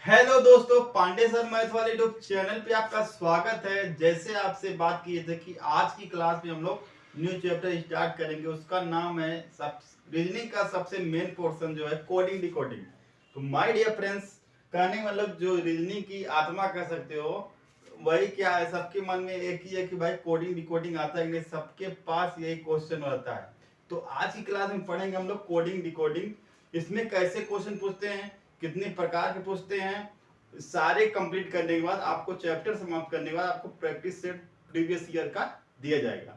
Hello दोस्तों, Pandey sir math वाले YouTube channel पे आपका स्वागत है। जैसे आपसे बात किए थे कि आज की क्लास में हम लोग न्यू चैप्टर स्टार्ट करेंगे, उसका नाम है रीजनिंग का सबसे मेन पोर्शन जो है कोडिंग डिकोडिंग। तो माय डियर फ्रेंड्स, कहने मतलब जो रीजनिंग की आत्मा कह सकते हो वही क्या है, सबके मन में एक ही है कि भाई कोडिंग डिकोडिंग आता है कि नहीं, सबके पास यही क्वेश्चन रहता है। तो आज की क्लास में पढ़ेंगे हम लोग कोडिंग डिकोडिंग। इसमें कैसे क्वेश्चन पूछते हैं, कितने प्रकार के पूछते हैं, सारे कंप्लीट करने के बाद आपको चैप्टर समाप्त करने के बाद आपको प्रैक्टिस सेट प्रीवियस ईयर का दिया जाएगा।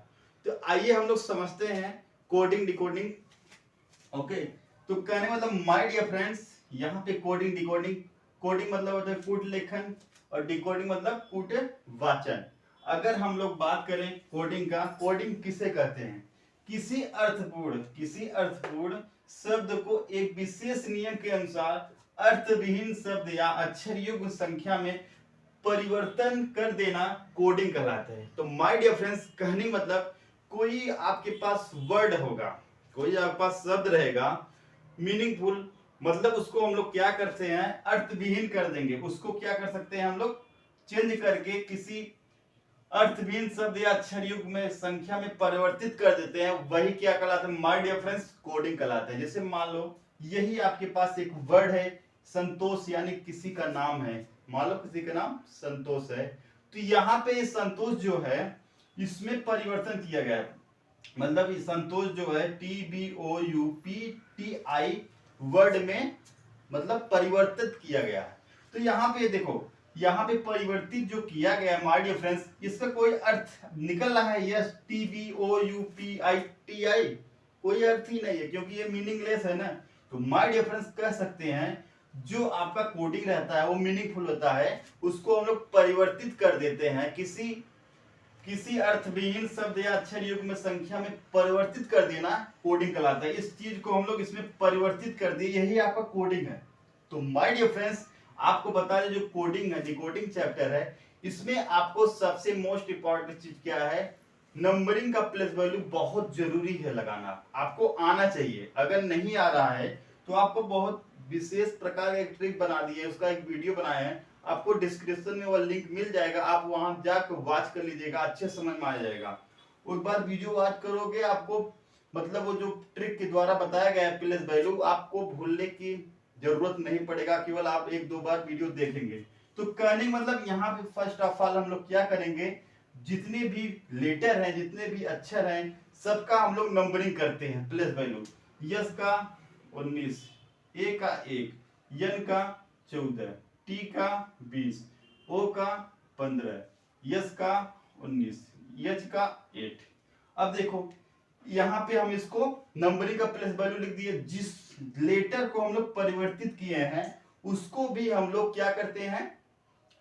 तो आइए हम लोग समझते हैं कोडिंग डिकोडिंग। ओके, तो कहने मतलब माय डियर फ्रेंड्स, यहाँ पे कोडिंग डिकोडिंग, कोडिंग मतलब होता है कूट लेखन और डिकोडिंग मतलब कूट वाचन। अगर हम लोग बात करें कोडिंग का, कोडिंग किसे कहते हैं? किसी अर्थपूर्ण शब्द को एक विशेष नियम के अनुसार अर्थविहीन शब्द या अक्षर युग्म संख्या में परिवर्तन कर देना कोडिंग कहलाता है। तो माय डियर फ्रेंड्स, कहने मतलब कोई आपके पास वर्ड होगा, कोई आपके पास शब्द रहेगा मीनिंगफुल, मतलब उसको हम लोग क्या करते हैं, अर्थविहीन कर देंगे। उसको क्या कर सकते हैं हम लोग, चेंज करके किसी अर्थविहीन शब्द या अक्षर युग में संख्या में परिवर्तित कर देते हैं। वही क्या कहलाता है माय डियर फ्रेंड्स, कोडिंग कहलाता है। जैसे मान लो यही आपके पास एक वर्ड है संतोष, यानी किसी का नाम है, मान लो किसी का नाम संतोष है, तो यहाँ पे ये संतोष जो है इसमें परिवर्तन किया गया है। मतलब ये संतोष जो है TBOUPTI वर्ड में मतलब परिवर्तित किया गया है। तो यहाँ पे देखो, यहाँ पे परिवर्तित जो किया गया है माय डियर फ्रेंड्स, इसका कोई अर्थ निकल रहा है? यस, TBOUPITI कोई अर्थ ही नहीं है क्योंकि ये मीनिंगलेस है ना। तो माय डियर फ्रेंड्स कह सकते हैं जो आपका कोडिंग रहता है वो मीनिंगफुल होता है, उसको हम लोग परिवर्तित कर देते हैं किसी अर्थविहीन शब्द या अक्षर युग में संख्या में परिवर्तित कर देना कोडिंग कहलाता है। इस चीज को हम लोग इसमें परिवर्तित कर दिए, यही आपका कोडिंग है। तो माय डियर फ्रेंड्स, आपको बता दें जो कोडिंग है, डिकोडिंग चैप्टर है, इसमें आपको सबसे मोस्ट इंपॉर्टेंट चीज क्या है, नंबरिंग का प्लेस वैल्यू बहुत जरूरी है लगाना, आपको आना चाहिए। अगर नहीं आ रहा है तो आपको बहुत विशेष प्रकार का एक ट्रिक बना दी है, उसका एक वीडियो बनाया है, आपको डिस्क्रिप्शन में वो लिंक मिल जाएगा, आप वहां जाकर वॉच कर लीजिएगा, अच्छे समझ में आ जाएगा। एक बार वीडियो वॉच करोगे आपको मतलब वो जो ट्रिक के द्वारा बताया गया है प्लेस वैल्यू, आपको भूलने की जरूरत नहीं पड़ेगा, केवल आप एक दो बार वीडियो देखेंगे। तो कहने मतलब यहाँ पे फर्स्ट ऑफ ऑल हम लोग क्या करेंगे, जितने भी लेटर हैं, जितने भी अक्षर हैं, सबका हम लोग नंबरिंग करते हैं प्लेस वैल्यू। यस का 19, ए का 1, यन का 14, टी का 20, ओ का 15, यस का 19, एच का 8। अब देखो यहाँ पे हम इसको नंबरिंग का प्लेस वैल्यू लिख दिए, जिस लेटर को हम लोग परिवर्तित किए हैं उसको भी हम लोग क्या करते हैं,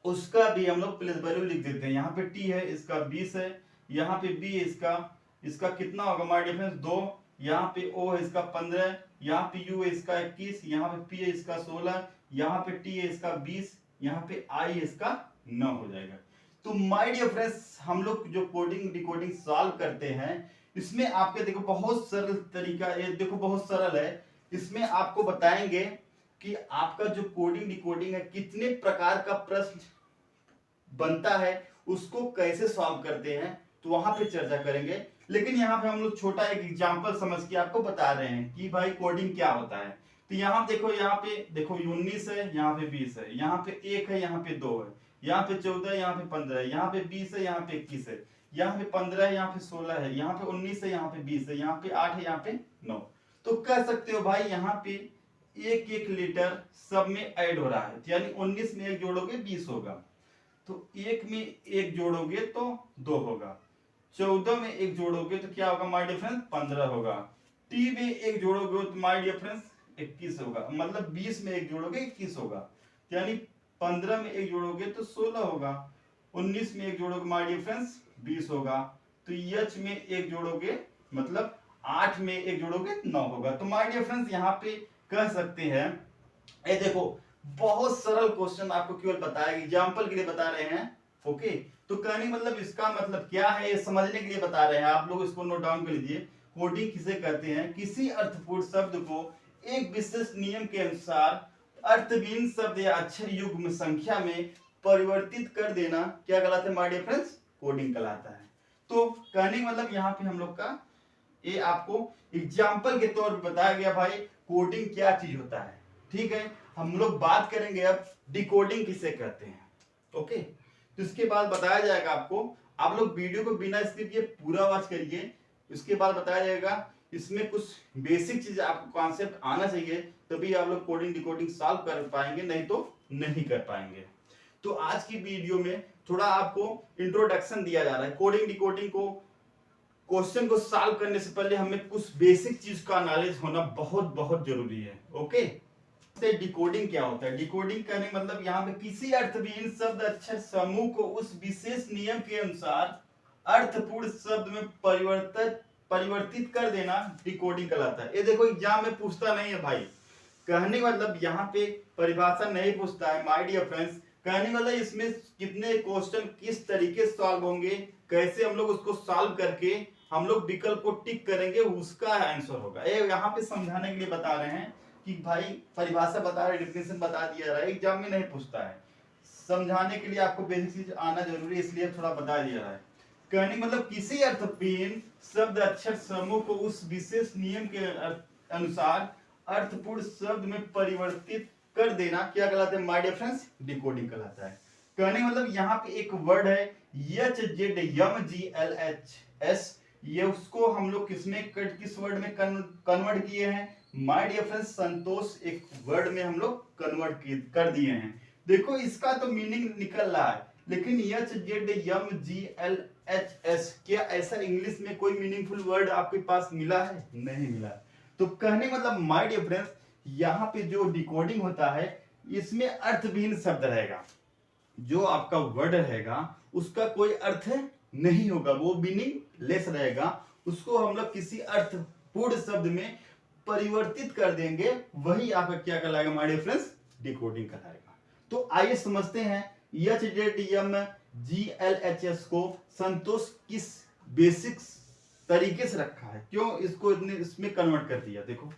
उसका भी हम लोग प्लेस वैल्यू लिख देते हैं। यहाँ पे टी है, इसका 20 है, यहाँ पे बी है, इसका कितना होगा माय डिफरेंस 2, यहाँ पे ओ है इसका 15, यहाँ पे यू है इसका 21, यहाँ पे पी है इसका 16, यहाँ पे टी है इसका 20, यहाँ पे आई है इसका 9 हो जाएगा। तो माय डियर फ्रेंड्स, हम लोग जो कोडिंग डिकोडिंग सॉल्व करते हैं इसमें आपके देखो बहुत सरल तरीका, ये देखो बहुत सरल है। इसमें आपको बताएंगे कि आपका जो कोडिंग डिकोडिंग है कितने प्रकार का प्रश्न बनता है, उसको कैसे सॉल्व करते हैं, तो वहां पे चर्चा करेंगे। लेकिन यहाँ पे हम लोग छोटा एक एग्जांपल समझ के आपको बता रहे हैं कि भाई कोडिंग क्या होता है। तो यहाँ देखो, यहाँ पे देखो 19 है, यहाँ पे 20 है, यहाँ पे 1 है, यहाँ पे 2 है, यहाँ पे 14 है, यहाँ पे 15 है, यहाँ पे 20 है, यहाँ पे 21 है, यहाँ पे 15 है, यहाँ पे 16 है, यहाँ पे 19 है, यहाँ पे 20 है, यहाँ पे 8 है, यहाँ पे 9। तो कह सकते हो भाई यहाँ पे एक एक लीटर सब में ऐड हो रहा है, यानी 19 में 1 जोड़ोगे 20 होगा, तो 1 में 1 जोड़ोगे तो 2 होगा, 14 में 1 जोड़ोगे तो क्या होगा माय डिफरेंस 15 होगा, टी में 1 जोड़ोगे तो माय डिफरेंस 21 होगा, मतलब 20 में 1 जोड़ोगे 21 होगा, यानी 15 में 1 जोड़ोगे तो 16 होगा, 19 में 1 जोड़ोगे माय डिफरेंस 20 होगा, तो एच में 1 जोड़ोगे मतलब 8 में 1 जोड़ोगे 9 होगा। तो माय डियर फ्रेंड्स यहाँ पे कह सकते हैं, ये देखो बहुत सरल क्वेश्चन आपको केवल बताया, एग्जांपल के लिए बता रहे हैं। ओके, तो कहने मतलब इसका मतलब क्या है ये समझने के लिए बता रहे हैं, आप लोग इसको नोट डाउन कर लीजिए। कोडिंग किसे कहते हैं, किसी अर्थपूर्ण शब्द को एक विशेष नियम के अनुसार अर्थहीन शब्द या अक्षर युग्म संख्या में परिवर्तित कर देना क्या कहलाता है माय डियर फ्रेंड्स? कोडिंग कहलाता है। तो कहने का मतलब यहाँ पे हम लोग का ये आपको एग्जाम्पल के तौर पे बताया गया भाई कोडिंग क्या चीज होता है। ठीक है, हम लोग बात करेंगे अब डिकोडिंग किसे कहते हैं। ओके, तो इसके बाद बताया जाएगा आपको, आप लोग वीडियो को बिना स्किप किए पूरा वॉच करिए। उसके बाद बताया जाएगा इसमें कुछ बेसिक चीज आपको कॉन्सेप्ट आना चाहिए, तभी आप लोग कोडिंग डिकोडिंग सॉल्व कर पाएंगे, नहीं तो नहीं कर पाएंगे। तो आज की वीडियो में थोड़ा आपको इंट्रोडक्शन दिया जा रहा है। कोडिंग डिकोडिंग को क्वेश्चन को सॉल्व करने से पहले हमें कुछ बेसिक चीज का नॉलेज होना बहुत बहुत जरूरी है। ओके, डिकोडिंग क्या होता है? डिकोडिंग करने मतलब यहाँ पे किसी अर्थहीन शब्द अक्षर समूह को उस विशेष नियम के अनुसार अर्थपूर्ण शब्द में परिवर्तित कर देना डिकोडिंग कहलाता है। ये देखो एग्जाम में पूछता नहीं है भाई, कहने मतलब यहाँ पे परिभाषा नहीं पूछता है माय डियर फ्रेंड्स। कहने मतलब इसमें कितने क्वेश्चन किस तरीके से सॉल्व होंगे, कैसे हम लोग उसको सॉल्व करके हम लोग विकल्प को टिक करेंगे, उसका आंसर होगा। ये यहाँ पे समझाने के लिए बता रहे हैं कि भाई परिभाषा बता रहे, डेफिनेशन बता दिया रहा है, एग्जाम में नहीं पूछता है। समझाने के लिए आपको बेसिक चीज आना जरूरी है, इसलिए थोड़ा बता दिया रहा है। कहने मतलब किसी अर्थहीन शब्द अक्षर समूह को उस विशेष नियम के अनुसार अर्थपूर्ण शब्द में परिवर्तित कर देना क्या कहलाता है माय डियर फ्रेंड्स? डिकोडिंग कहलाता है। कहने मतलब यहाँ पे एक वर्ड है HZMGLHS, ये उसको हम लोग किस वर्ड में कन्वर्ट किए हैं माय डियर फ्रेंड्स? संतोष एक वर्ड में हम लोग कन्वर्ट कर दिए हैं। देखो इसका तो मीनिंग निकल रहा है, लेकिन HZMGLHS क्या ऐसा इंग्लिश में कोई मीनिंगफुल वर्ड आपके पास मिला है? नहीं मिला। तो कहने मतलब माय डियर फ्रेंड्स यहाँ पे जो डिकोडिंग होता है इसमें अर्थहीन शब्द रहेगा, जो आपका वर्ड रहेगा उसका कोई अर्थ नहीं होगा, वो मीनिंग लेस रहेगा, उसको हम लोग किसी अर्थपूर्ण शब्द में परिवर्तित कर देंगे, वही आपका क्या कहलाएगा माय डियर फ्रेंड्स? डिकोडिंग कहलाएगा। तो आइए समझते हैं HZMGLHS को संतोष किस बेसिक तरीके से रखा है, क्यों इसको इतने इसमें कन्वर्ट कर दिया। देखो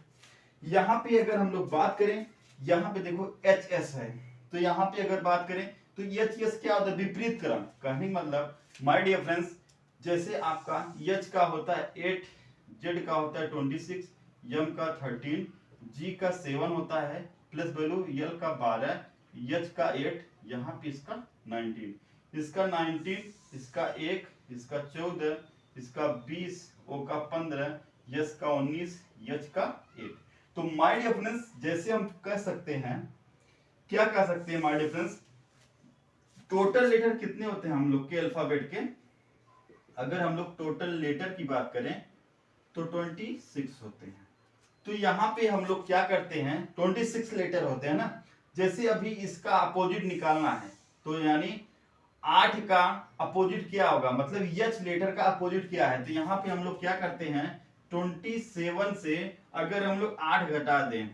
यहाँ पे अगर हम लोग बात करें, यहाँ पे देखो HS है, तो यहाँ पे अगर बात करें तो HS क्या होता है? विपरीत क्रम। कहने मतलब माय डियर फ्रेंड्स जैसे आपका H का होता है 8, Z का होता है 26, M का 13, G का 7 होता है, प्लस वैल्यू L का 12, H का 8, यहाँ पे इसका 19, इसका 19, इसका 1, इसका 14, इसका 20, O का 15, S का 19, H का 8। तो माय डियर फ्रेंड्स जैसे हम कह सकते हैं, क्या कह सकते हैं my dear friends? Total letter कितने होते हैं हम लोग के अल्फाबेट के? अगर हम लोग टोटल लेटर की बात करें तो 26 होते हैं। तो यहाँ पे हम लोग क्या करते हैं, 26 लेटर होते हैं ना। जैसे अभी इसका अपोजिट निकालना है, तो यानी 8 का अपोजिट क्या होगा, मतलब H लेटर का अपोजिट क्या है, तो यहाँ पे हम लोग क्या करते हैं 27 से अगर हम लोग 8 घटा दें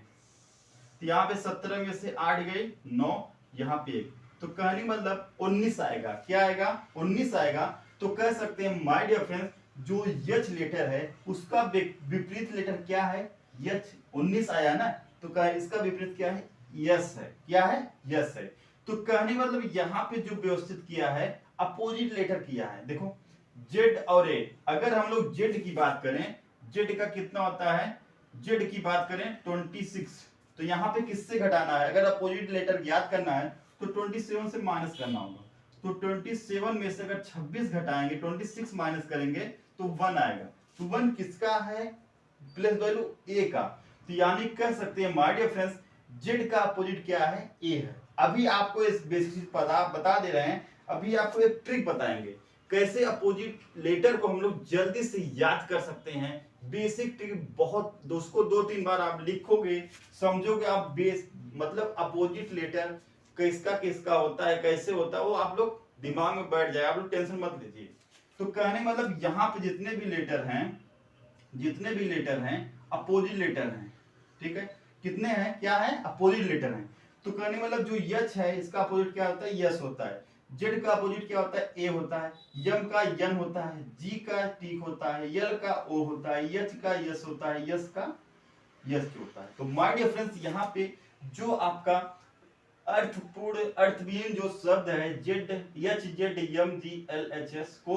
तो यहाँ पे 17 में से 8 गए 9, यहाँ पे 1, तो कहने मतलब 19 आएगा। क्या आएगा? 19 आएगा। तो कह सकते हैं माय डियर फ्रेंड्स जो H लेटर है उसका विपरीत लेटर क्या है? H 19 आया ना, तो कह इसका विपरीत क्या है? यस है। क्या है? यस है। तो कहने मतलब यहाँ पे जो व्यवस्थित किया है अपोजिट लेटर किया है। देखो Z और A, अगर हम लोग Z की बात करें, Z का कितना होता है? Z की बात करें 26, तो यहाँ पे किससे घटाना है? अगर अपोजिट लेटर ज्ञात करना है तो 27 से माइनस करना होगा। तो 27 में से अगर 26 घटाएंगे, 26 माइनस करेंगे तो 1 आएगा। तो 1 किसका है? प्लस वैल्यू A का। तो यानी कह सकते हैं माय डियर फ्रेंड्स Z का अपोजिट क्या है? A है। अभी आपको इस बेसिक चीज बता दे रहे हैं, अभी आपको एक ट्रिक बताएंगे कैसे अपोजिट लेटर को हम लोग जल्दी से याद कर सकते हैं। बेसिक ट्रिक बहुत, दोस्तों 2-3 बार आप लिखोगे समझोगे आप, मतलब अपोजिट लेटर किसका होता है, कैसे होता है, वो आप लोग दिमाग में बैठ जाए, आप लोग टेंशन मत लीजिए। तो कहने मतलब यहाँ पे जितने भी लेटर हैं अपोजिट लेटर हैं। ठीक है, कितने हैं? क्या है? अपोजिट लेटर हैं। तो कहने मतलब जो H है इसका अपोजिट क्या होता है? यस होता है। Z का अपोजिट क्या होता है? A होता है। M का N होता है, G का T होता है, L का O होता है, H का S होता है, S का यस होता है। तो माय डियर फ्रेंड्स यहाँ पे जो आपका अर्थपूर्ण अर्थविहीन जो शब्द है ZHZMGLHS को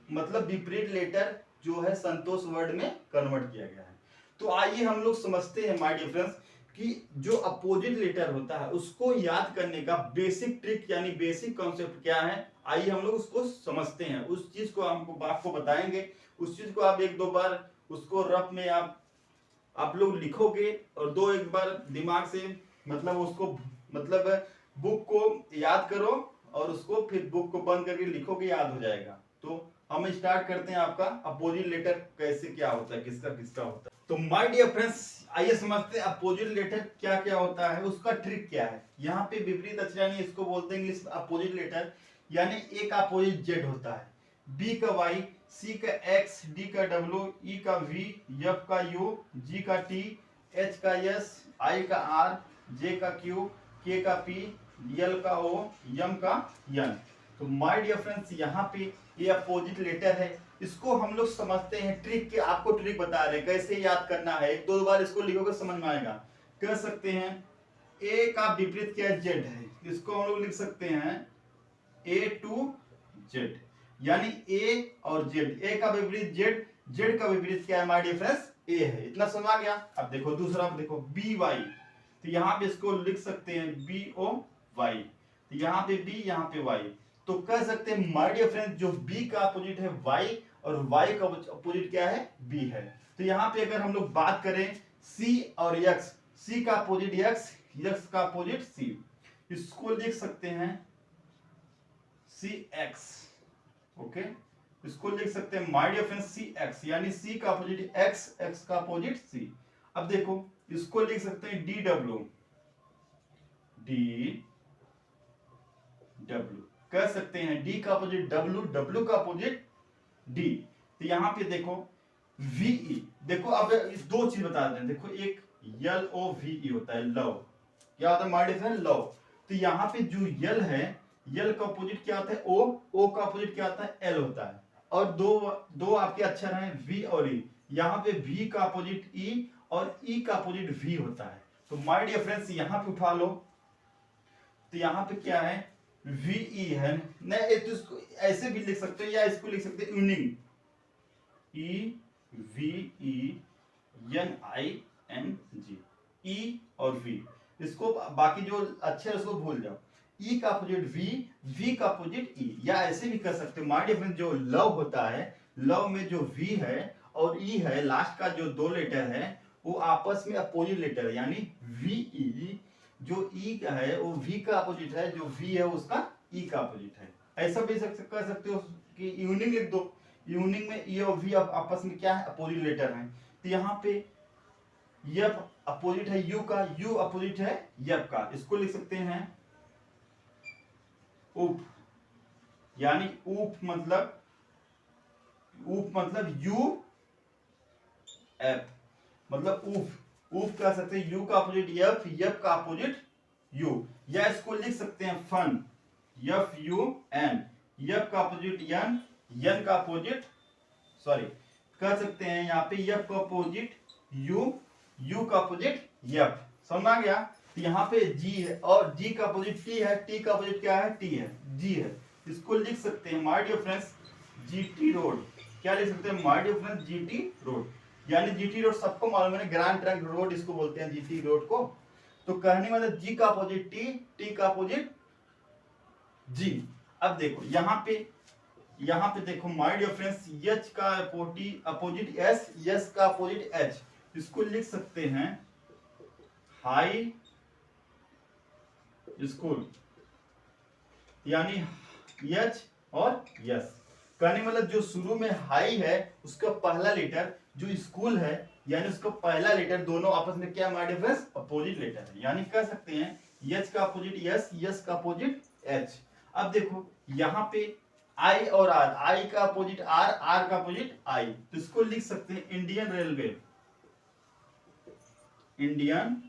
मतलब विपरीत लेटर जो है संतोष वर्ड में कन्वर्ट किया गया है। तो आइए हम लोग समझते हैं माय डियर फ्रेंड्स कि जो अपोजिट लेटर होता है उसको याद करने का बेसिक ट्रिक यानी बेसिक कॉन्सेप्ट क्या है। आइए हम लोग उसको समझते हैं, उस चीज को आपको बताएंगे। उस चीज को आप एक दो बार उसको रफ में आप लोग लिखोगे और दो एक बार दिमाग से मतलब उसको मतलब बुक को याद करो और उसको फिर बुक को बंद करके लिखोगे, याद हो जाएगा। तो हम स्टार्ट करते हैं आपका अपोजिट लेटर कैसे क्या होता है, किसका किसका होता है। तो माय डियर फ्रेंड्स आइए समझते हैं अपोजिट लेटर क्या क्या होता है, उसका ट्रिक क्या है। यहाँ पे विपरीत अक्षर यानी इसको बोलते हैं इंग्लिश अपोजिट लेटर, यानी ए का अपोजिट जेड होता है, बी का वाई, सी का एक्स, डी का डब्ल्यू, ई का वी, एफ का यू, जी का टी, एच का एस, आई का आर, जे का क्यू, के का पी, यल का ओ, यम का यन। तो माय डियर फ्रेंड्स यहाँ पे ये अपोजिट लेटर है, इसको हम लोग समझते हैं ट्रिक के, आपको ट्रिक बता रहे हैं कैसे याद करना है। एक दो बार इसको लिखोगे समझ में आएगा। कह सकते हैं ए का विपरीत क्या है, जेड है, इसको हम लोग लिख सकते हैं ए टू जेड, यानी ए और जेड, ए का विपरीत जेड, जेड का विपरीत क्या है माय डियर फ्रेंड्स, ए है। इतना समझ आ गया। अब देखो दूसरा देखो बी वाई, तो यहाँ पे इसको लिख सकते हैं बी ओ वाई, तो यहाँ पे बी यहाँ पे वाई। तो कह सकते हैं माय डियर फ्रेंड्स जो बी का अपोजिट है वाई और वाई का अपोजिट क्या है, बी है। तो यहाँ पे अगर हम लोग बात करें सी और एक्स, सी का अपोजिट एक्स, एक्स का अपोजिट सी, इसको लिख सकते हैं सी एक्स। ओके, इसको लिख सकते हैं my dear friends C X, यानी सी का अपोजिट एक्स, एक्स का अपोजिट सी। अब देखो इसको लिख सकते हैं डी डब्ल्यू, डी डब्ल्यू कह सकते हैं, डी का अपोजिट डब्ल्यू, डब्ल्यू का अपोजिट डी। तो यहां पे देखो वीई, देखो अब दो चीज बता देते हैं। देखो एक यल ओ वी होता है लव, क्या होता है माय डियर फ्रेंड, लव। तो यहाँ पे जो यल है, यल का अपोजिट क्या होता है ओ, ओ का अपोजिट क्या होता है एल होता है। और दो आपके अक्षर हैं वी और ई, यहाँ पे वी का अपोजिट ई और ई का अपोजिट वी होता है। तो माय डियर फ्रेंड्स यहाँ पे उठा लो, तो यहाँ पे क्या है वीई है, नहीं तो इसको ऐसे भी लिख सकते हो या इसको लिख सकते हैं evening, E V E N I N G, E और वी। इसको बाकी जो अक्षर उसको भूल जाओ, ई का अपोजिट वी, वी का अपोजिट ई, या ऐसे भी कर सकते हो माय डियर फ्रेंड्स जो लव होता है, लव में जो वी है और ई है, लास्ट का जो दो लेटर है वो आपस में अपोजिट लेटर है, यानी वी ई, जो ई का है वो वी का अपोजिट है, जो वी है उसका ई का अपोजिट है। ऐसा भी कर सकते हो कि यूनिंग लिख दो, यूनिंग में ई और वी आपस में क्या है अपोजिट लेटर है। तो यहाँ पे यफ अपोजिट है यू का, यू अपोजिट है यफ का, इसको लिख सकते हैं उप, यानी उप मतलब यू एफ, मतलब उफ, उफ कह सकते हैं यू का अपोजिट एफ, एफ का अपोजिट यू। या इसको लिख सकते हैं fun, F U N, F का अपोजिट एन, एन का अपोजिट सॉरी कह सकते हैं यहाँ पे एफ का अपोजिट यू, यू का अपोजिट एफ। समझ आ गया। तो यहाँ पे जी है और जी का अपोजिट टी है, टी का अपोजिट क्या है टी है, जी है। इसको लिख सकते हैं my dear friends GT road, क्या लिख सकते हैं my dear friends GT road, यानी जीटी रोड सबको मालूम है, ग्रैंड ट्रंक रोड इसको बोलते हैं जीटी रोड को। तो कहने मतलब जी का अपोजिट टी, टी का अपोजिट जी। अब देखो यहाँ पे देखो माय डियर फ्रेंड्स एच का अपोजिट एस, एस का अपोजिट एच, इसको लिख सकते हैं हाई स्कूल, यानी एच और यस। कहने मतलब जो शुरू में हाई है उसका पहला लेटर, जो स्कूल है यानी उसका पहला लेटर, दोनों आपस में क्या my dear friends opposite letter है, यानी कह सकते हैं एच का अपोजिट यस, यस का अपोजिट एच। अब देखो यहाँ पे आई और आर, आई का अपोजिट आर, आर का अपोजिट आई, तो इसको लिख सकते हैं इंडियन रेलवे, इंडियन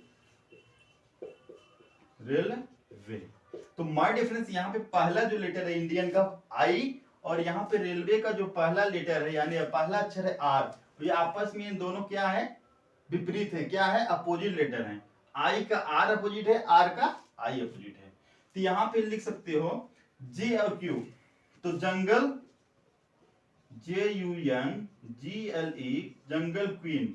रेलवे। तो माय डिफरेंस यहाँ पे पहला जो लेटर है इंडियन का आई, और यहाँ पे रेलवे का जो पहला लेटर है यानी पहला अक्षर है आर, तो ये आपस में इन दोनों क्या है विपरीत है, क्या है अपोजिट लेटर है। आई का आर अपोजिट है, आर का आई अपोजिट है। तो यहां पे लिख सकते हो जे और क्यू, तो जंगल JUNGLE जंगल क्वीन।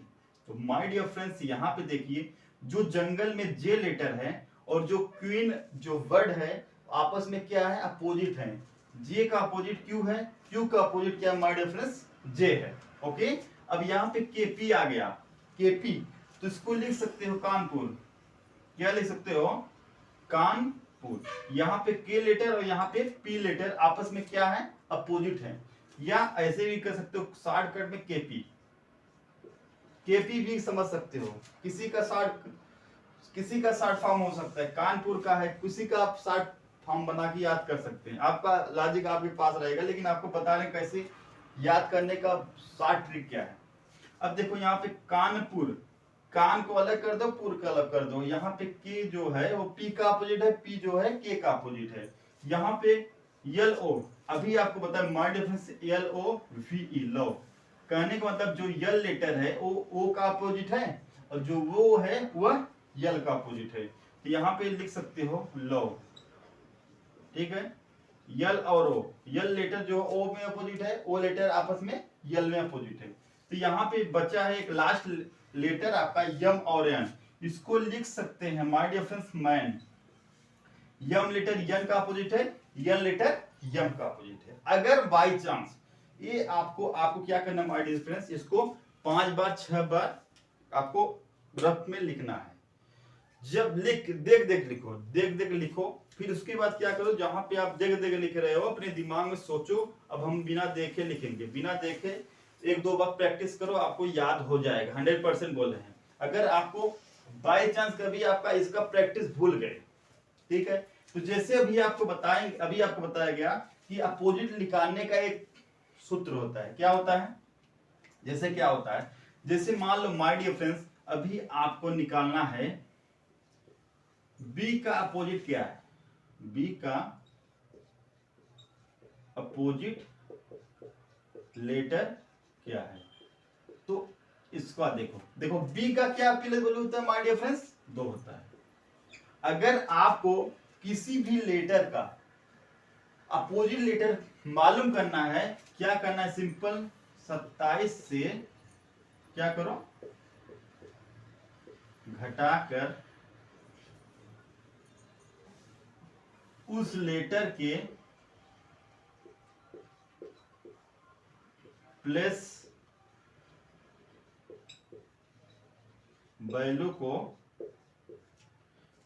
तो माय डियर फ्रेंड्स यहां पे देखिए जो जंगल में जे लेटर है और जो क्वीन जो वर्ड है आपस में क्या है, अपोजिट है। जे का अपोजिट क्यू है, क्यू का अपोजिट क्या है माय डियर फ्रेंड्स, जे है। ओके, अब यहाँ पे केपी आ गया, केपी, तो इसको लिख सकते हो कानपुर। क्या लिख सकते हो, कानपुर। यहाँ पे के लेटर और यहाँ पे पी लेटर आपस में क्या है, अपोजिट है। या ऐसे भी कर सकते हो शॉर्टकट में केपी, केपी भी समझ सकते हो। किसी का शॉर्ट फॉर्म हो सकता है, कानपुर का है, किसी का आप शॉर्ट फॉर्म बना के याद कर सकते हैं। आपका लॉजिक आपके पास रहेगा, लेकिन आपको बता रहे कैसे याद करने का शॉर्ट ट्रिक क्या है। अब देखो यहाँ पे कानपुर, कान को अलग कर दो, पुर का अलग कर दो। यहाँ पे के जो है वो पी का अपोजिट है, पी जो है के का अपोजिट है। यहाँ पे यल ओ, अभी आपको बताया माय डिफरेंस LOVE लो, कहने का मतलब जो यल लेटर है वो ओ का अपोजिट है और जो वो है वह यल का अपोजिट है। तो यहाँ पे लिख सकते हो लो, ठीक है। यल और ओ, यल लेटर जो ओ में अपोजिट है, ओ लेटर आपस में यल में अपोजिट है। तो यहाँ पे बचा है एक लास्ट लेटर आपका यम और एन, इसको लिख सकते हैं my dear friends man. M letter N का अपोजिट है, यन लेटर यम का अपोजिट है। अगर बाई चांस ये आपको क्या करना माय डियर फ्रेंड्स, इसको 5 बार 6 बार आपको रफ में लिखना है। जब देख देख लिखो, फिर उसके बाद क्या करो, जहां पे आप देख देख लिख रहे हो अपने दिमाग में सोचो। अब हम बिना देखे लिखेंगे, बिना देखे 1-2 बार प्रैक्टिस करो, आपको याद हो जाएगा, 100% बोल रहे हैं। अगर आपको बाय चांस कभी आपका इसका प्रैक्टिस भूल गए, ठीक है, तो जैसे अभी आपको बताया गया कि अपोजिट निकालने का एक सूत्र होता है। क्या होता है, जैसे क्या होता है, जैसे मान लो माय डियर फ्रेंड्स अभी आपको निकालना है बी का अपोजिट क्या है, बी का अपोजिट लेटर क्या है। तो इसका देखो बी का क्या प्लस वैल्यू होता है माय डियर फ्रेंड्स, 2 होता है। अगर आपको किसी भी लेटर का अपोजिट लेटर मालूम करना है, क्या करना है, सिंपल 27 से क्या करो, घटाकर उस लेटर के प्लस वैल्यू को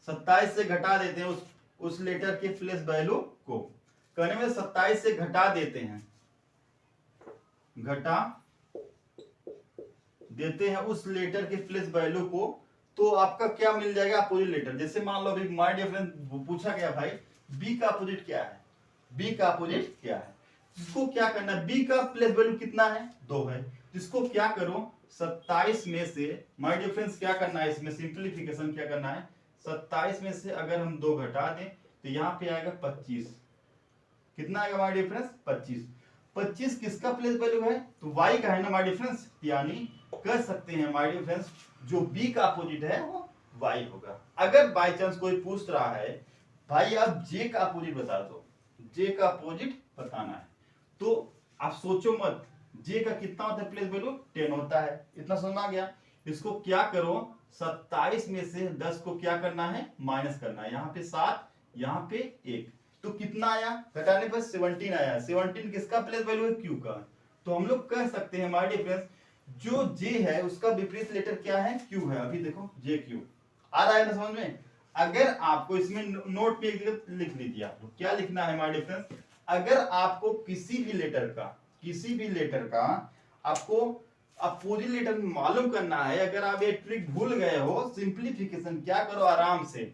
27 से घटा देते हैं, उस लेटर के प्लस वैल्यू को, कहने में 27 से घटा देते हैं, घटा देते हैं उस लेटर के प्लस वैल्यू को, तो आपका क्या मिल जाएगा, अपोजिट लेटर। जैसे मान लो अभी माय डियर फ्रेंड पूछा गया भाई बी का अपोजिट क्या है, बी का अपोजिट क्या है, जिसको क्या करना है, बी का प्लस वैल्यू कितना है, 2 है, जिसको क्या करो 27 में से माय डियर फ्रेंड्स क्या करना है, इसमें सिंप्लीफिकेशन क्या करना है, 27 में से अगर हम 2 घटा दें तो यहाँ पे आएगा 25। कितना आएगा माय डियर फ्रेंड्स, 25। 25 किसका प्लस वैल्यू है, तो y का है ना माय डियर फ्रेंड्स, यानी कह सकते हैं माय डियर फ्रेंड्स जो b का अपोजिट है वो y होगा। अगर बाय चांस कोई पूछ रहा है भाई आप j का अपोजिट बता दो, j का अपोजिट बताना है, तो आप सोचो मत, j का कितना होता है प्लस वैल्यू, 10 होता है। इतना समझ आ गया। इसको क्या करो 27 में से 10 को क्या करना है, माइनस करना है। यहाँ पे 7, यहाँ पे 1, तो कितना आया, घटाने पर 17 आया। 17 किसका प्लस वैल्यू है, q का। तो हम लोग कह सकते हैं हमारे डिफरेंस जो j है उसका विपरीत लेटर क्या है, q है। अभी देखो JQ आ रहा है ना समझ में। अगर आपको इसमें नोट पे एक जगह लिख लीजिए आप लोग, क्या लिखना है हमारे डिफरेंस, अगर आपको किसी भी लेटर का आपको अपोजिट लेटर मालूम करना है, अगर आप ये ट्रिक भूल गए हो, सिंप्लीफिकेशन क्या करो, आराम से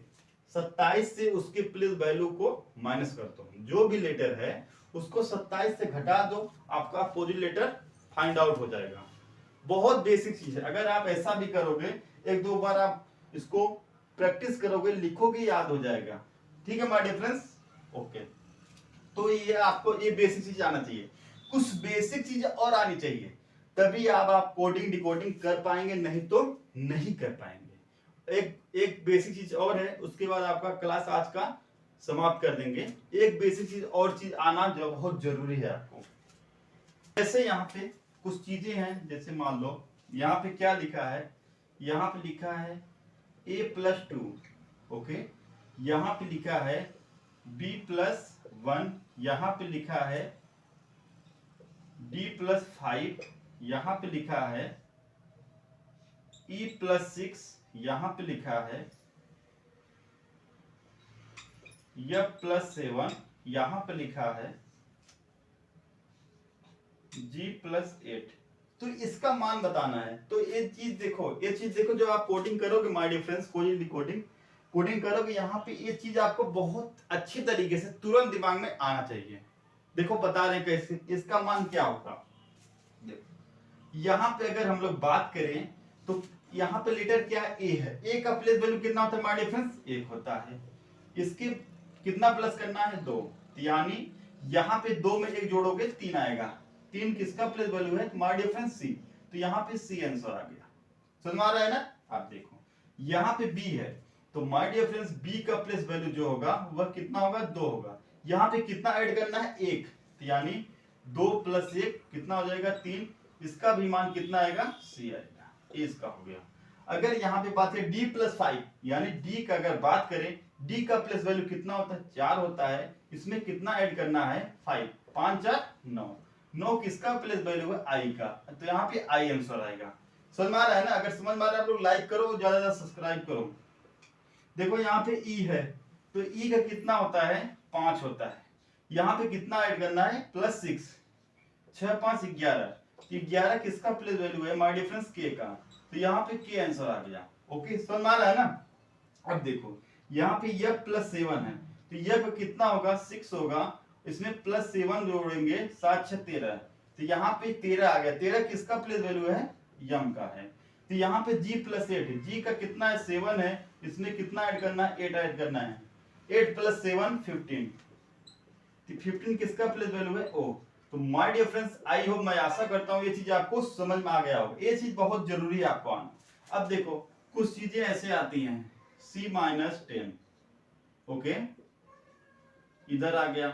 27 से उसके प्लस वैल्यू को माइनस कर दो, जो भी लेटर है उसको 27 से घटा दो, आपका अपोजिट लेटर फाइंड आउट हो जाएगा। बहुत बेसिक चीज है, अगर आप ऐसा भी करोगे, 1-2 बार आप इसको प्रैक्टिस करोगे, लिखोगे, याद हो जाएगा। ठीक है माय डियर फ्रेंड्स, ओके। तो ये आपको ये बेसिक चीज आना चाहिए, कुछ बेसिक चीज और आनी चाहिए, तभी आप कोडिंग डिकोडिंग कर पाएंगे, नहीं तो नहीं कर पाएंगे। एक एक बेसिक चीज और है, उसके बाद आपका क्लास आज का समाप्त कर देंगे। एक बेसिक चीज और चीज आना जो बहुत जरूरी है आपको। जैसे यहाँ पे कुछ चीजें हैं, जैसे मान लो यहाँ पे क्या लिखा है, यहाँ पे लिखा है a+2, ओके। यहाँ पे लिखा है b+1, यहाँ पे लिखा है d+5, यहाँ पे लिखा है e+6, यहाँ पे लिखा है f+7, यहाँ पे लिखा है g+8। तो इसका मान बताना है। तो ये चीज देखो, जो आप कोडिंग करोगे माय डियर फ्रेंड्स, कोडिंग करोगे, यहाँ पे ये चीज आपको बहुत अच्छी तरीके से तुरंत दिमाग में आना चाहिए। देखो बता रहे कैसे, इसका मान क्या होगा। यहाँ पे अगर हम लोग बात करें तो यहाँ पे लेटर क्या है, ए है। ए का प्लेस वैल्यू कितना होता है माय डियर फ्रेंड्स, 1 होता है। इसके कितना प्लस करना है, 2, यानी यहाँ पे 2 में 1 जोड़ोगे 3 आएगा। 3 किसका प्लेस वैल्यू है माय डियर फ्रेंड्स, सी। तो यहाँ पे सी आंसर आ गया। समझ में आ रहा है ना। आप देखो यहाँ पे बी है, तो माय डियर फ्रेंड्स बी का प्लेस वैल्यू जो होगा वह कितना होगा, 2 होगा। यहाँ पे कितना ऐड करना है, 1, तो यानी 2 + 1 कितना हो जाएगा, 3। इसका भी मान कितना आएगा, सी आएगा। ये इसका हो गया। अगर यहाँ पे बात है d+5, यानी d का अगर बात करें, d का प्लेस वैल्यू कितना होता है, 4 होता है। इसमें कितना ऐड करना है, 5, 5 4 9। 9 किसका प्लेस वैल्यू है, i का, तो यहाँ पे i आंसर आएगा। समझ में आ रहा है ना। अगर समझ में आ रहा है आप लोग लाइक करो, ज्यादा ज्यादा सब्सक्राइब करो। देखो यहाँ पे e है, तो e का कितना होता है, 5 होता है। यहाँ पे कितना ऐड करना है, +6, 6 5 11। 11 किसका प्लेस वैल्यू है माय डियर फ्रेंड्स, k का, तो यहाँ पे k आंसर आ गया। ओके, समझ में आ रहा है ना। अब देखो यहाँ पे f+7 है, तो f कितना होगा, 6 होगा। इसमें +7 जोड़ेंगे, 7 6 13, तो यहाँ पे 13 आ गया। 13 किसका प्लेस वैल्यू है, यम का है। तो यहाँ पे g+8 है, g का कितना है, 7 है। इसमें कितना ऐड करना है, 8 ऐड करना है। 8 + 7 15, तो 15 किसका प्लेस वैल्यू है, o। तो my dear friends, I hope, मैं आशा करता हूँ ये चीज आपको समझ में आ गया होगा। ये चीज बहुत जरूरी है आपको आना। अब देखो कुछ चीजें ऐसे आती हैं, c-10, ओके, इधर आ गया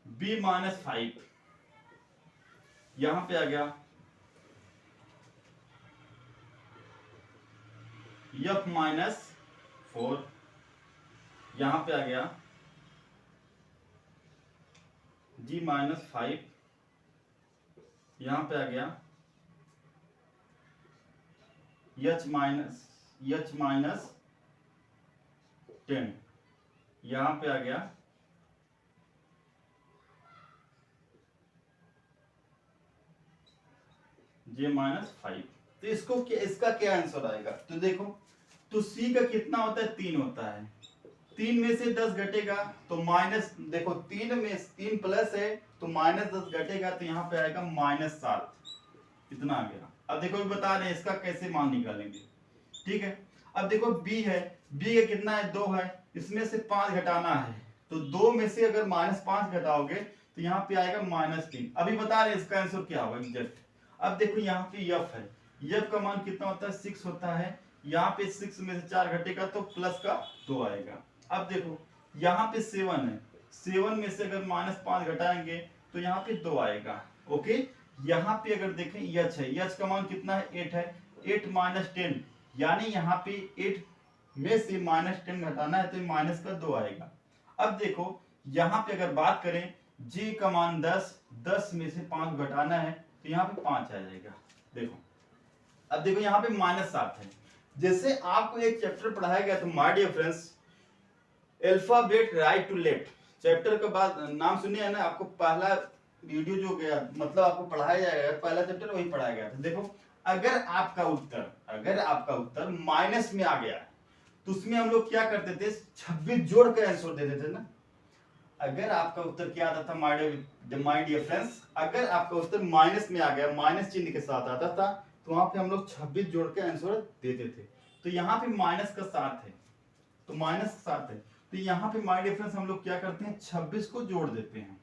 b-5, यहां पे आ गया f-4, यहां पे आ गया g-5, यहां पे आ गया h-10, यहां पे आ गया j-5। तो इसका क्या आंसर आएगा, तो देखो, तो c का कितना होता है, 3 होता है। 3 में से 10 घटेगा तो माइनस, देखो 3 में 3 प्लस है तो -10 घटेगा, तो यहाँ पे आएगा -7, इतना आ गया। अब देखो बता रहे हैं इसका कैसे मान निकालेंगे, ठीक है। अब देखो b है, b का कितना है, 2 है। इसमें से 5 घटाना है, तो 2 में से अगर -5 घटाओगे तो यहाँ पे आएगा -3। अभी बता रहे हैं इसका आंसर क्या होगा एग्जैक्ट। अब देखो यहाँ पे f है, f का मान कितना होता है, 6 होता है। यहाँ पे 6 में से 4 घटेगा तो प्लस का 2 आएगा। अब देखो यहाँ पे 7 है, 7 में से अगर -5 घटाएंगे तो यहाँ पे 2 आएगा। ओके, यहाँ पे अगर देखें यच है, यच का मान कितना है, 8 है। 8 - 10, यानी यहाँ पे 8 में से -10 घटाना है तो माइनस का 2 आएगा। अब देखो यहाँ पे अगर बात करें, g का मान 10, 10 में से 5 घटाना है तो यहाँ पे 5 आ जाएगा। देखो अब देखो यहाँ पे -7 है। जैसे आपको एक चैप्टर पढ़ाया गया, तो my dear friends, alphabet right to left chapter के बाद नाम सुनिए है ना। आपको पहला वीडियो जो गया, मतलब आपको पढ़ाया जाएगा, पहला चैप्टर वही पढ़ाया गया था। देखो अगर आपका उत्तर माइनस में आ गया तो उसमें हम लोग क्या करते थे, 26 जोड़ कर आंसर देते थे ना। अगर आपका उत्तर क्या आता था माय डियर फ्रेंड्स, अगर आपका उत्तर माइनस में आ गया, माइनस चिन्ह के साथ आता था, तो वहां पे हम लोग 26 जोड़ के आंसर देते थे। तो यहाँ पे -7 है, तो -7 है, तो यहाँ पे माय डियर फ्रेंड्स हम लोग क्या करते हैं, 26 को जोड़ देते हैं।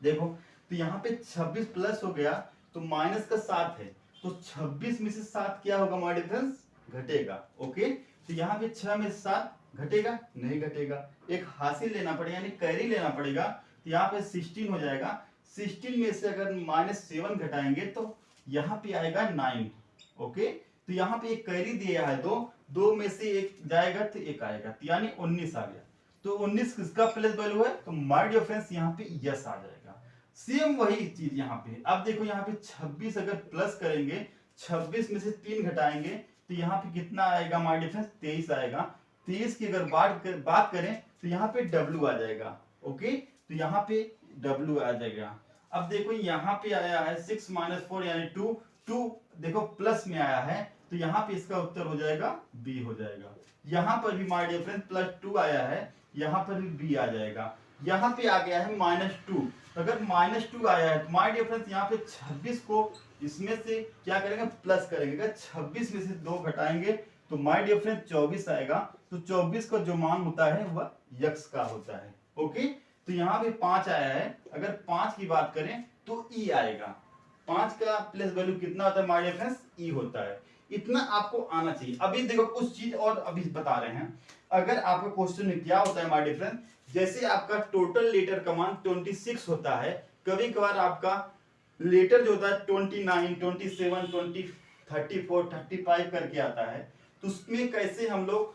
देखो तो यहाँ पे 26 प्लस हो गया तो -7 है, तो 26 में से 7 क्या होगा माय डियर फ्रेंड्स, घटेगा। ओके, तो यहाँ पे 6 में 7 घटेगा, नहीं घटेगा, एक हासिल लेना पड़ेगा यानी कैरी लेना पड़ेगा। तो यहाँ पे 16 हो जाएगा। 16 में से अगर -7 घटाएंगे तो यहाँ पे आएगा 9। ओके, तो यहाँ पे एक कैरी दिया है, दो में से एक जाएगा तो एक आएगा, तो यानी 19 आ गया। तो 19 किसका प्लस वैल्यू है? तो माय डियर फ्रेंड्स यहाँ पे यस आ जाएगा। सेम वही चीज यहाँ पे। अब देखो यहाँ पे 26 अगर प्लस करेंगे, 26 में से 3 घटाएंगे तो यहाँ पे कितना आएगा माय डियर फ्रेंड्स? 23 आएगा। 23 की अगर बात करें तो यहाँ पे W आ जाएगा। ओके, तो यहाँ पे W आ जाएगा। अब देखो यहाँ पे आया है 6 - 4 यानी 2 देखो प्लस में आया है, तो यहाँ पे इसका उत्तर हो जाएगा बी हो जाएगा। यहाँ पर भी माय डियर फ्रेंड +2 आया है, यहाँ पर भी बी आ जाएगा। यहाँ पे आ गया है -2, अगर -2 आया है तो माय डियर फ्रेंड्स यहाँ पे 26 को इसमें से क्या करेंगे? प्लस करेंगे। अगर 26 में से 2 घटाएंगे तो माय डियर फ्रेंड 24 आएगा। तो 24 का जो मान होता है वह यक्स का होता है। ओके, तो यहाँ पे 5 आया है, अगर 5 की बात करें तो ई आएगा। 5 का प्लस वैल्यू कितना होता है माय डियर फ्रेंड्स? ई होता है। इतना आपको आना चाहिए। अभी देखो कुछ चीज और अभी बता रहे हैं। अगर आपका क्वेश्चन में क्या होता है माय डियर फ्रेंड, जैसे आपका टोटल लेटर का मान 26 होता है, कभी कभार आपका लेटर जो होता है 29, 27, 20, 34, 35 करके आता है, तो उसमें कैसे हम लोग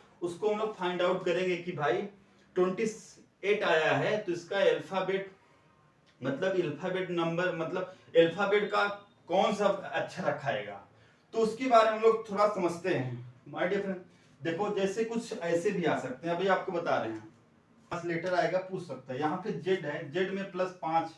फाइंड आउट करेंगे कि भाई 28 आया है तो इसका अल्फाबेट नंबर मतलब अल्फाबेट का कौन सा अच्छा रखाएगा, तो उसके बारे में हम लोग थोड़ा समझते हैं माय डियर फ्रेंड। देखो जैसे कुछ ऐसे भी आ सकते हैं, अभी आपको बता रहे हैं। लेटर आएगा, पूछ सकता है। यहाँ पे जेड है, जेड में +5,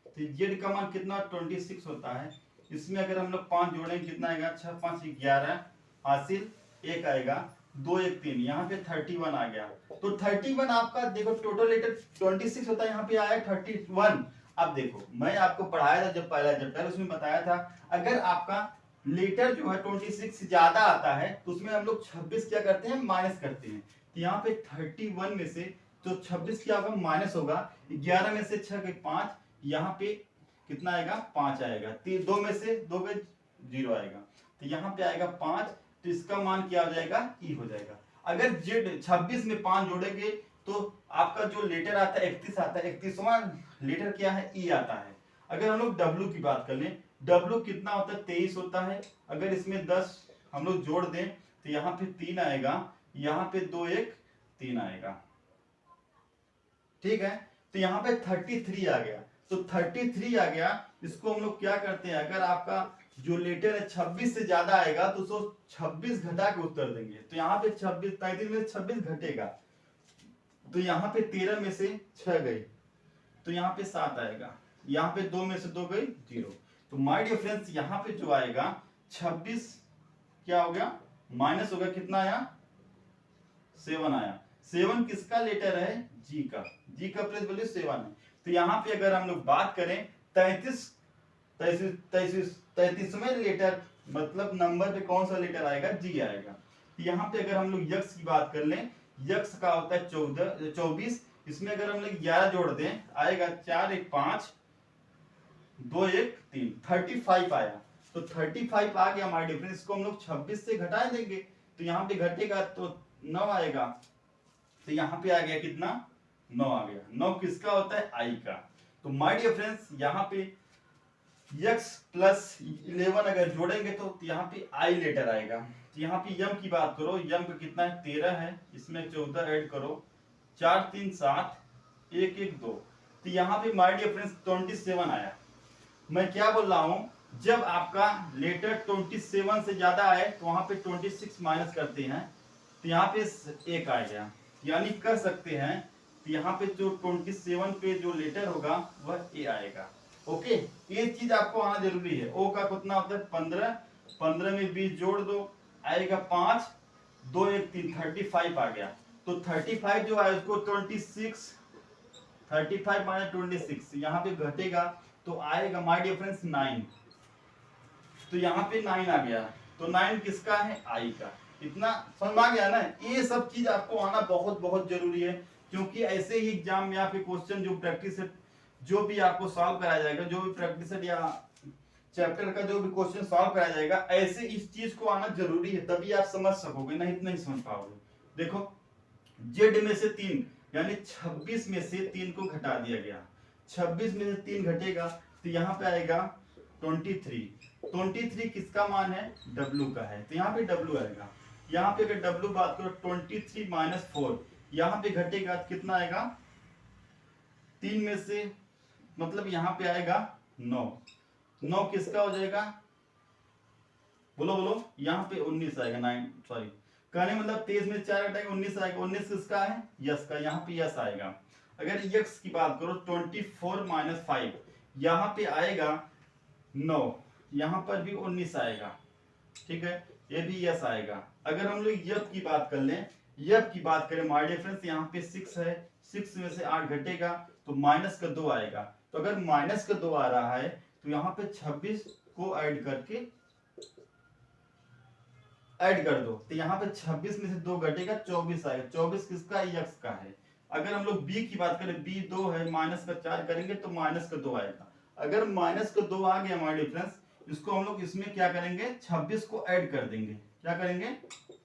तो जेड का मान कितना 26 होता है। इसमें अगर हम लोग 5 जोड़ेंगे कितना आएगा? 6 5 11 हासिल 1 आएगा, 2 1 3, यहाँ पे 31 आ गया। तो 31 आपका देखो टोटल लेटर 26 होता है, यहाँ पे आया 31। अब देखो मैं आपको पढ़ाया था जब पहला चैप्टर, उसमें बताया था अगर आपका लेटर जो है 26 से ज्यादा आता है तो उसमें हम लोग 26 क्या करते हैं? माइनस करते हैं। तो यहाँ पे 31 में से तो 26 क्या होगा? माइनस होगा। 11 में से 6 गए 5, यहाँ पे कितना आएगा? 5 आएगा। 2 में से 2 गए 0 आएगा, तो यहाँ पे आएगा 5। तो इसका मान क्या हो जाएगा? ई हो जाएगा। अगर जेड 26 में 5 जोड़ेंगे तो आपका जो लेटर आता है 31 आता है। 31वां लेटर क्या है? ई आता है। अगर हम लोग W की बात कर लें, W कितना होता है? 23 होता है। अगर इसमें 10 हम लोग जोड़ दें तो यहाँ पे 3 आएगा, यहाँ पे 2 1 3 आएगा। ठीक है, तो यहाँ पे 33 आ गया। तो 33 आ गया, इसको हम लोग क्या करते हैं? अगर आपका जो लेटर है 26 से ज्यादा आएगा तो उसको 26 घटा के उत्तर देंगे। तो यहाँ पे 26 33 में 26 घटेगा, तो यहाँ पे 13 में से 6 गई तो यहाँ पे 7 आएगा। यहाँ पे 2 में से 2 गई 0। तो माय डियर फ्रेंड्स यहाँ पे जो आएगा 26 क्या हो गया? माइनस हो गया, कितना आया? 7 आया। 7 किसका लेटर है? जी का। जी का प्लस वैल्यू 7 है। तो यहाँ पे अगर हम लोग बात करें 33वें लेटर मतलब नंबर पे कौन सा लेटर आएगा? जी आएगा। यहाँ पे अगर हम लोग यक्स की बात कर लें, यक्स का होता है 24। इसमें अगर हम लोग 11 जोड़ दें आएगा 4 1 5 2 1 3, 35 आया। तो 35 आ गया माय डियर फ्रेंड्स। इसको हम लोग 26 से घटा देंगे तो यहाँ पे घटेगा तो 9 आएगा। तो यहाँ पे आ गया कितना? 9 आ गया। 9 किसका होता है? आई का। तो माय डियर फ्रेंड्स यहाँ पे x + 11 अगर जोड़ेंगे तो यहाँ पे आई लेटर आएगा। तो यहाँ पे यम की बात करो, यम का कितना है? 13 है, इसमें 14 ऐड करो, 4 3 7 1 1 2। तो यहाँ पे माय डियर फ्रेंड्स 27 आया। मैं क्या बोल रहा हूँ, जब आपका लेटर 27 से ज्यादा आए तो वहां पे 26 माइनस करते हैं, तो यहाँ पे 1 आ गया। यानी कर सकते हैं तो यहाँ पे जो 27 पे जो लेटर होगा वह ए आएगा। ओके, ये चीज आपको आना जरूरी है। ओ का कितना होता है? 15, 15 में 20 जोड़ दो आएगा 5 2 1 3, 35 आ गया। तो 35 जो है उसको 26, 35 माइनस 26 यहाँ पे घटेगा तो आएगा माय डियर फ्रेंड्स 9। तो यहाँ पे 9 आ गया। तो 9 किसका है? आई का। इतना समझ आ गया ना? ये सब चीज आपको आना बहुत बहुत जरूरी है, क्योंकि ऐसे ही एग्जाम में आपके क्वेश्चन जो प्रैक्टिस जो भी आपको सॉल्व कराया जाएगा, जो भी प्रैक्टिस या चैप्टर का जो भी क्वेश्चन सॉल्व कराया जाएगा ऐसे इस चीज को आना जरूरी है, तभी आप समझ सकोगे, नहीं तो नहीं समझ पाओगे। देखो जेड में से 3 यानी 26 में से 3 को घटा दिया गया, 26 में से 3 घटेगा तो यहाँ पे आएगा 23 किसका मान है, W का है, तो यहाँ पे W आएगा। यहाँ पे अगर W बात करो 23 माइनस 4 यहाँ पे घटेगा तो कितना आएगा, 3 में से मतलब यहाँ पे आएगा 9 किसका हो जाएगा, बोलो बोलो, यहाँ पे 19 आएगा, 9 सॉरी कहने मतलब 23 में 4 घटाएगा 19 आएगा, 19 किसका है, यस का, यहाँ पे यस आएगा। अगर यक्स की बात करो 24 माइनस 5 यहाँ पे आएगा 9, यहाँ पर भी 19 आएगा, ठीक है, ये भी यस आएगा। अगर हम लोग यब की बात कर लें, यब की बात करें माय डियर फ्रेंड्स, यहाँ पे 6 है, 6 में से 8 घटेगा तो माइनस का 2 आएगा, तो अगर माइनस का 2 आ रहा है तो यहाँ पे 26 को ऐड करके ऐड कर दो, तो यहाँ पे 26 में से 2 घटेगा 24 आएगा, 24 किसका, यक्स का है। अगर हम लोग बी की बात करें, बी 2 है, माइनस का 4 करेंगे तो माइनस का 2 आएगा। अगर माइनस का 2 आ गया माय डियर फ्रेंड्स, इसको हम लोग इसमें क्या करेंगे, 26 को ऐड कर देंगे, क्या करेंगे,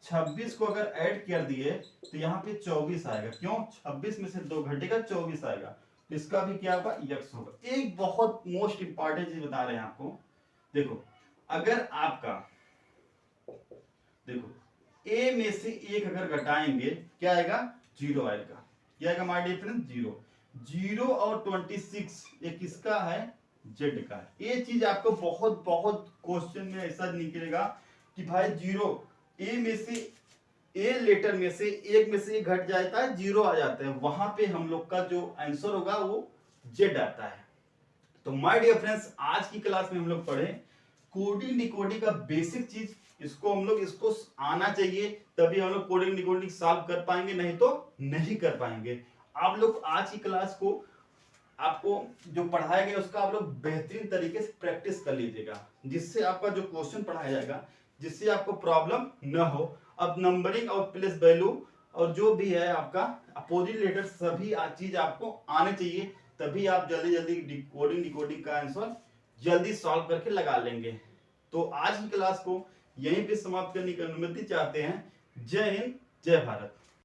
26 को अगर ऐड कर दिए तो यहाँ पे 24 आएगा, क्यों, 26 में से 2 घटेगा 24 आएगा, तो इसका भी क्या होगा, यक्स होगा। एक बहुत मोस्ट इंपॉर्टेंट चीज बता रहे हैं आपको, देखो अगर आपका, देखो a में से 1 अगर घटाएंगे क्या आएगा, 0 आएगा, क्या आएगा माय डियर फ्रेंड्स, 0 और 26 ये किसका है, जेड का है। ये चीज आपको बहुत बहुत क्वेश्चन में ऐसा निकलेगा कि भाई 0 ए में से, ए लेटर में से 1 में से 1 घट जाता है 0 आ जाता है, वहां पे हम लोग का जो आंसर होगा वो जेड आता है। तो माय डियर फ्रेंड्स आज की क्लास में हम लोग पढ़े कोडिंग डिकोडिंग का बेसिक चीज, इसको हम लोग, इसको आना चाहिए तभी हम लोग कोडिंग डिकोडिंग सॉल्व कर पाएंगे, नहीं तो नहीं कर पाएंगे। आप लोग आज की क्लास को, आपको जो पढ़ाया गया उसका आप लोग बेहतरीन तरीके से प्रैक्टिस कर लीजिएगा, जिससे आपका जो क्वेश्चन पढ़ाया जाएगा जिससे आपको प्रॉब्लम न हो। अब नंबरिंग और प्लेस वैल्यू और जो भी है आपका अपोजिट लेटर सभी चीज आपको आने चाहिए, तभी आप जल्दी जल्दी कोडिंग डिकोडिंग का आंसर जल्दी सॉल्व करके लगा लेंगे। तो आज की क्लास को यहीं पे समाप्त करने की अनुमति चाहते हैं। जय हिंद, जय भारत।